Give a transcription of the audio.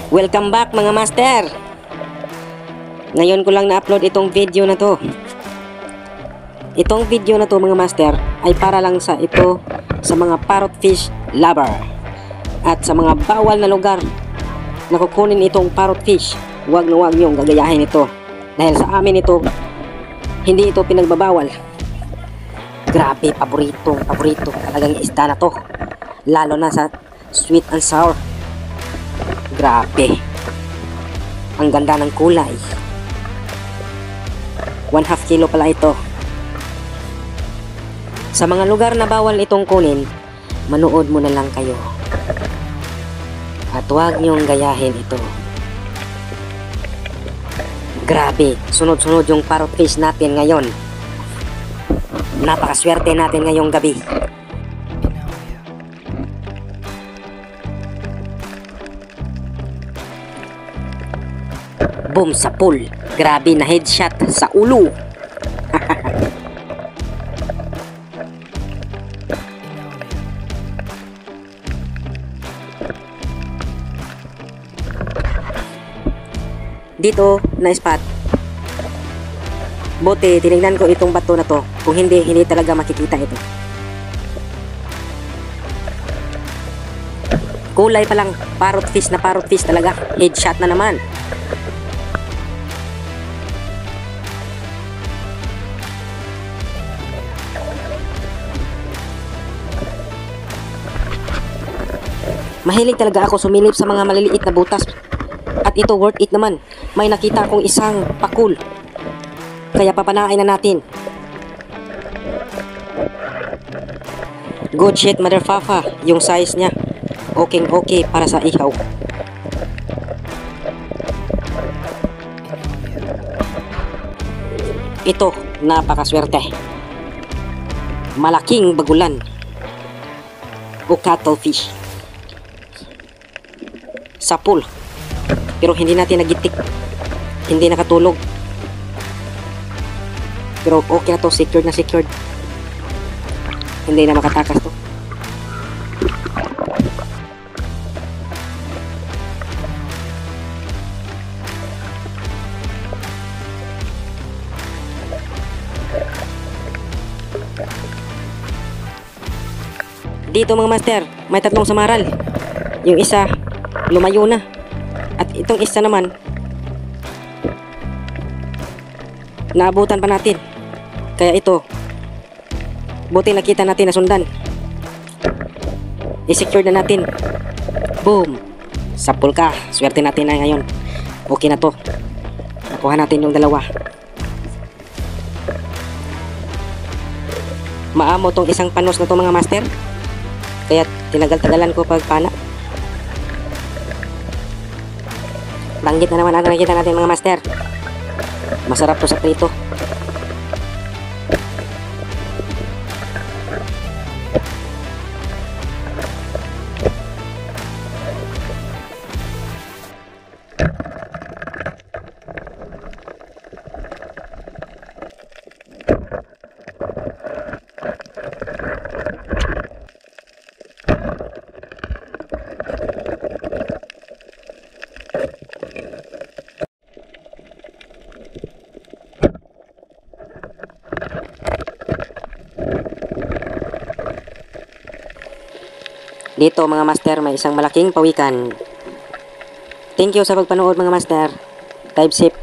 Welcome back mga master. Ngayon ko lang na-upload itong video na to. Itong video na to mga master ay para lang sa mga parrotfish lover at sa mga bawal na lugar na kukunin itong parrotfish. Huwag na huwag niyong gagayahin ito dahil sa amin ito hindi ito pinagbabawal. Grabe, paborito talagang isda na to, lalo na sa sweet and sour. Grabe, ang ganda ng kulay. 1/2 kilo pala ito. Sa mga lugar na bawal itong kunin, manood mo na lang kayo at huwag niyong gayahin ito. Grabe, sunod-sunod yung parrotfish natin ngayon. Napakaswerte natin ngayong gabi. Boom sa pool. Grabe na headshot sa ulo. Dito na spot. Buti tinignan ko itong bato na to. Kung hindi talaga makikita ito. Kulay pa lang, parrotfish na parrotfish talaga. Headshot na naman. Mahilig talaga ako sumilip sa mga maliliit na butas. At ito worth it naman. May nakita akong isang pakul. Kaya papanain na natin. Good shit motherfucker. Yung size niya okay para sa ihaw. Ito, napakaswerte. Malaking bagulan o cuttlefish sa pool, pero hindi natin nagitik, hindi nakatulog, pero okay na to, secured na secured, hindi na makatakas to. Dito mga master, may 3 samaral. Yung isa lumayo na, at itong isa naman naabutan pa natin. Kaya ito, buti nakita natin na sundan, i-secure na natin. Boom, sapul ka. Swerte natin na ngayon. Okay na to, nakuha natin yung dalawa. Maamo tong isang panos na to mga master, kaya tinagal-tagalan ko pagpana. Banggit na naman ang nakikita natin mga master. Masarap to sa prito. Dito mga master, may isang malaking pawikan. Thank you sa pagpanood mga master. Dive safe.